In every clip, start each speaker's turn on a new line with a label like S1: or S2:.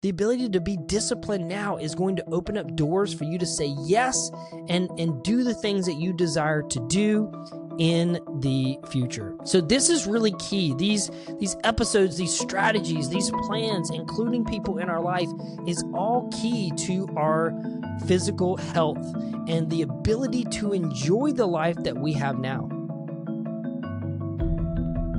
S1: The ability to be disciplined now is going to open up doors for you to say yes and do the things that you desire to do in the future. So this is really key. These episodes, these strategies, these plans, including people in our life, is all key to our physical health and the ability to enjoy the life that we have now.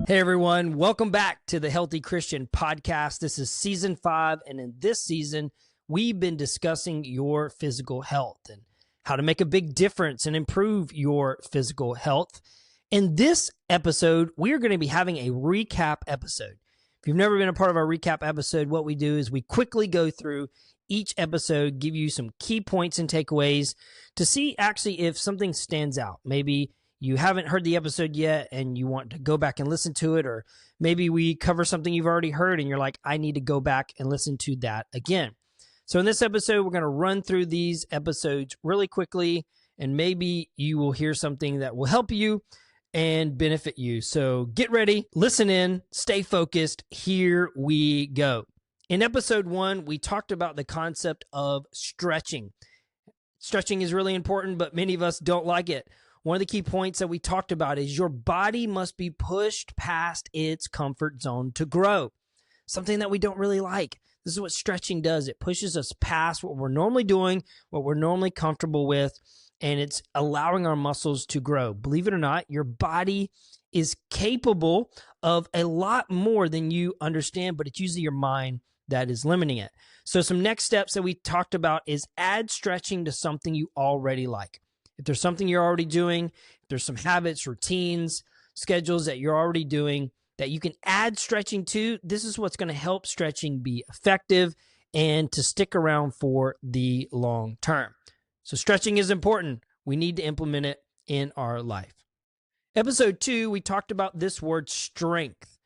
S1: Hey everyone, welcome back to the Healthy Christian Podcast. This is season 5, and in this season, we've been discussing your physical health and how to make a big difference and improve your physical health. In this episode, we are going to be having a recap episode. If you've never been a part of our recap episode, what we do is we quickly go through each episode, give you some key points and takeaways to see actually if something stands out. Maybe you haven't heard the episode yet and you want to go back and listen to it, or maybe we cover something you've already heard and you're like, I need to go back and listen to that again. So in this episode, we're going to run through these episodes really quickly, and maybe you will hear something that will help you and benefit you. So get ready, listen in, stay focused. Here we go. In episode 1, we talked about the concept of stretching. Stretching is really important, but many of us don't like it. One of the key points that we talked about is your body must be pushed past its comfort zone to grow, something that we don't really like. This is what stretching does. It pushes us past what we're normally doing, what we're normally comfortable with, and it's allowing our muscles to grow. Believe it or not, your body is capable of a lot more than you understand, but it's usually your mind that is limiting it. So some next steps that we talked about is add stretching to something you already like. If there's something you're already doing, if there's some habits, routines, schedules that you're already doing that you can add stretching to, this is what's going to help stretching be effective and to stick around for the long term. So stretching is important. We need to implement it in our life. Episode 2, we talked about this word strength.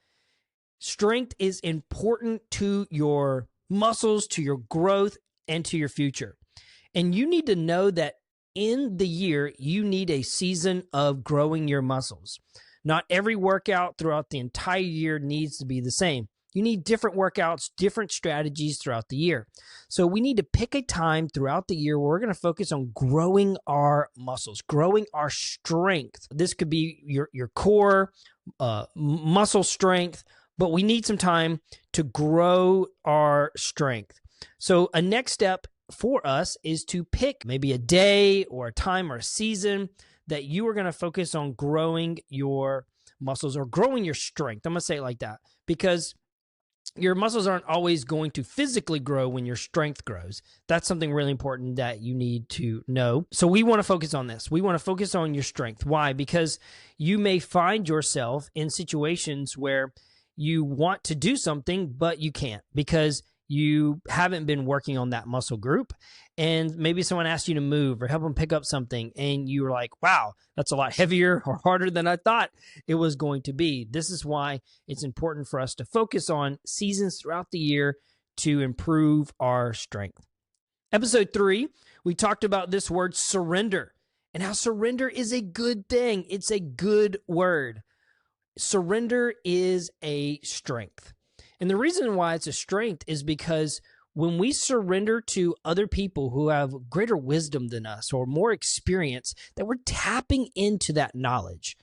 S1: Strength is important to your muscles, to your growth, and to your future. And you need to know that in the year, you need a season of growing your muscles. Not every workout throughout the entire year needs to be the same. You need different workouts, different strategies throughout the year. So we need to pick a time throughout the year where we're going to focus on growing our muscles, growing our strength. This could be your core, muscle strength, but we need some time to grow our strength. So a next step for us is to pick maybe a day or a time or a season that you are going to focus on growing your muscles or growing your strength. I'm going to say it like that because your muscles aren't always going to physically grow when your strength grows. That's something really important that you need to know. So we want to focus on this. We want to focus on your strength. Why? Because you may find yourself in situations where you want to do something, but you can't because you haven't been working on that muscle group, and maybe someone asked you to move or help them pick up something, and you were like, wow, that's a lot heavier or harder than I thought it was going to be. This is why it's important for us to focus on seasons throughout the year to improve our strength. Episode 3, we talked about this word surrender and how surrender is a good thing. It's a good word. Surrender is a strength. And the reason why it's a strength is because when we surrender to other people who have greater wisdom than us or more experience, that we're tapping into that knowledge.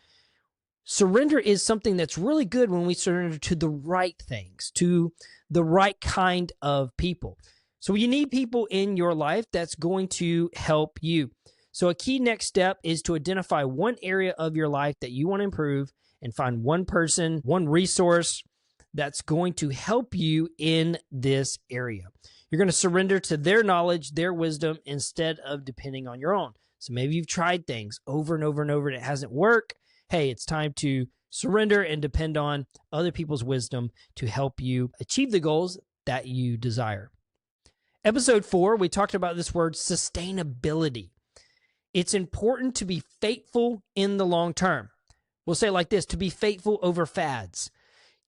S1: Surrender is something that's really good when we surrender to the right things, to the right kind of people. So you need people in your life that's going to help you. So a key next step is to identify one area of your life that you want to improve and find one person, one resource that's going to help you in this area. You're going to surrender to their knowledge, their wisdom, instead of depending on your own. So maybe you've tried things over and over and over and it hasn't worked. Hey, it's time to surrender and depend on other people's wisdom to help you achieve the goals that you desire. Episode 4, we talked about this word sustainability. It's important to be faithful in the long term. We'll say it like this, to be faithful over fads.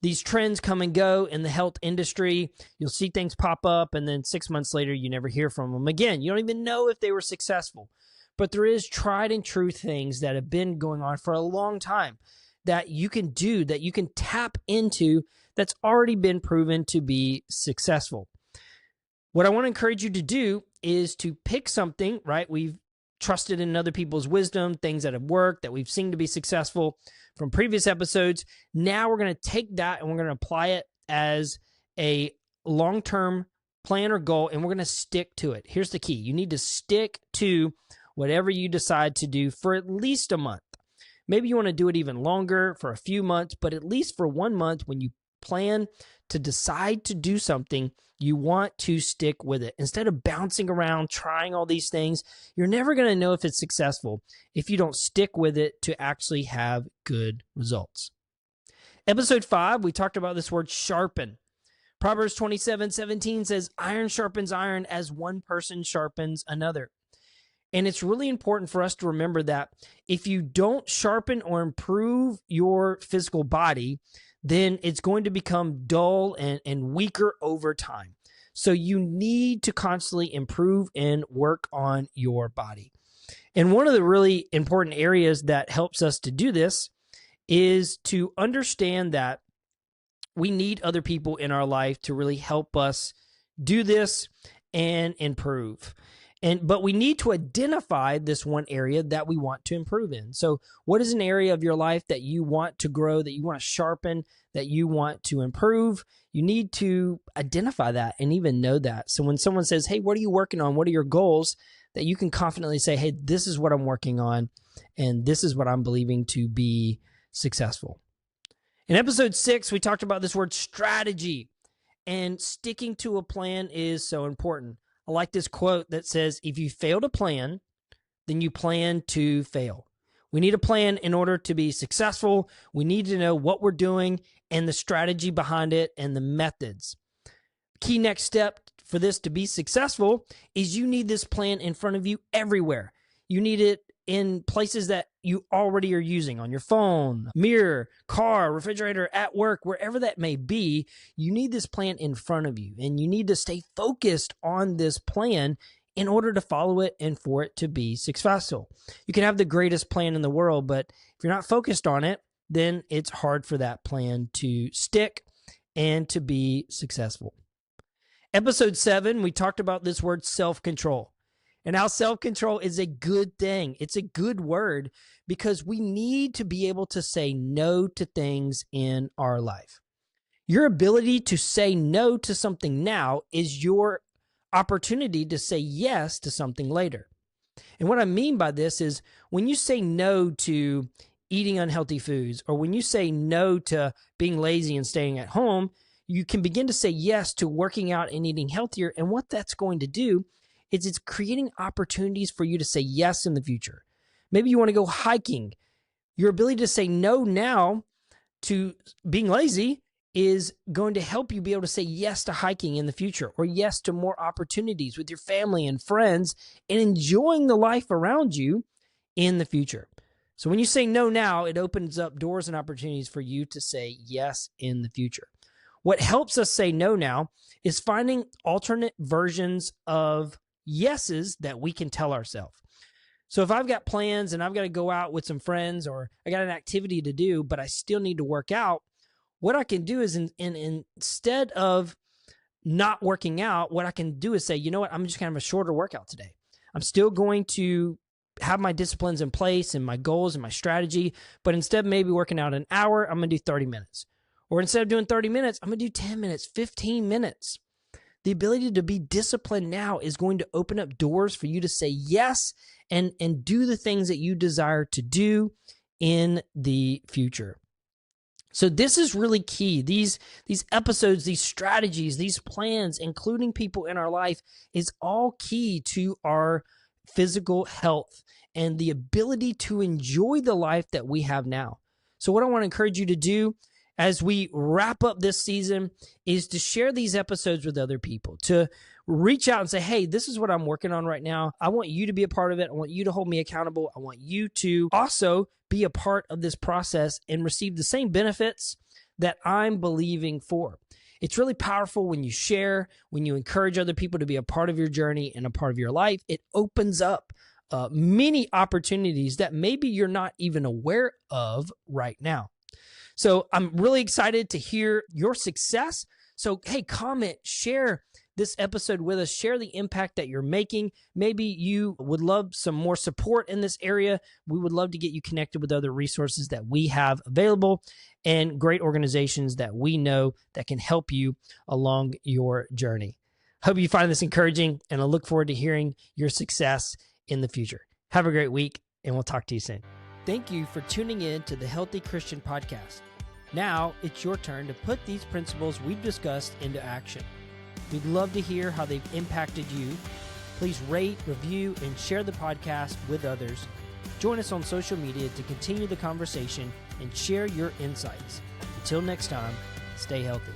S1: These trends come and go in the health industry. You'll see things pop up, and then 6 months later, you never hear from them again. You don't even know if they were successful. But there is tried and true things that have been going on for a long time that you can do, that you can tap into, that's already been proven to be successful. What I want to encourage you to do is to pick something, right? We've trusted in other people's wisdom, things that have worked, that we've seen to be successful from previous episodes. Now we're going to take that and we're going to apply it as a long-term plan or goal, and we're going to stick to it. Here's the key. You need to stick to whatever you decide to do for at least a month. Maybe you want to do it even longer, for a few months, but at least for 1 month, when you plan to decide to do something, you want to stick with it. Instead of bouncing around, trying all these things, you're never going to know if it's successful if you don't stick with it to actually have good results. Episode 5, we talked about this word sharpen. Proverbs 27:17 says, iron sharpens iron as one person sharpens another. And it's really important for us to remember that if you don't sharpen or improve your physical body, then it's going to become dull and weaker over time. So you need to constantly improve and work on your body. And one of the really important areas that helps us to do this is to understand that we need other people in our life to really help us do this and improve. But we need to identify this one area that we want to improve in. So what is an area of your life that you want to grow, that you want to sharpen, that you want to improve? You need to identify that and even know that. So when someone says, hey, what are you working on? What are your goals? That you can confidently say, hey, this is what I'm working on, and this is what I'm believing to be successful. In episode 6, we talked about this word strategy, and sticking to a plan is so important. I like this quote that says, if you fail to plan, then you plan to fail. We need a plan in order to be successful. We need to know what we're doing and the strategy behind it and the methods. Key next step for this to be successful is you need this plan in front of you everywhere. You need it in places that you already are using, on your phone, mirror, car, refrigerator, at work, wherever that may be. You need this plan in front of you, and you need to stay focused on this plan in order to follow it and for it to be successful. You can have the greatest plan in the world, but if you're not focused on it, then it's hard for that plan to stick and to be successful. Episode 7, we talked about this word self-control. And how self-control is a good thing. It's a good word because we need to be able to say no to things in our life. Your ability to say no to something now is your opportunity to say yes to something later. And what I mean by this is when you say no to eating unhealthy foods, or when you say no to being lazy and staying at home, you can begin to say yes to working out and eating healthier. And what that's going to do is it's creating opportunities for you to say yes in the future. Maybe you want to go hiking. Your ability to say no now to being lazy is going to help you be able to say yes to hiking in the future, or yes to more opportunities with your family and friends and enjoying the life around you in the future. So when you say no now, it opens up doors and opportunities for you to say yes in the future. What helps us say no now is finding alternate versions of yeses that we can tell ourselves. So if I've got plans and I've got to go out with some friends, or I got an activity to do, but I still need to work out, what I can do is instead of not working out, what I can do is say, you know what, I'm just going to have a shorter workout today. I'm still going to have my disciplines in place and my goals and my strategy, but instead of maybe working out an hour, I'm going to do 30 minutes. Or instead of doing 30 minutes, I'm going to do 10 minutes, 15 minutes. The ability to be disciplined now is going to open up doors for you to say yes and do the things that you desire to do in the future. So this is really key. These episodes, these strategies, these plans, including people in our life, is all key to our physical health and the ability to enjoy the life that we have now. So what I want to encourage you to do as we wrap up this season is to share these episodes with other people, to reach out and say, hey, this is what I'm working on right now. I want you to be a part of it. I want you to hold me accountable. I want you to also be a part of this process and receive the same benefits that I'm believing for. It's really powerful when you share, when you encourage other people to be a part of your journey and a part of your life. It opens up many opportunities that maybe you're not even aware of right now. So I'm really excited to hear your success. So, hey, comment, share this episode with us, share the impact that you're making. Maybe you would love some more support in this area. We would love to get you connected with other resources that we have available and great organizations that we know that can help you along your journey. Hope you find this encouraging, and I look forward to hearing your success in the future. Have a great week, and we'll talk to you soon. Thank you for tuning in to the Healthy Christian Podcast. Now it's your turn to put these principles we've discussed into action. We'd love to hear how they've impacted you. Please rate, review, and share the podcast with others. Join us on social media to continue the conversation and share your insights. Until next time, stay healthy.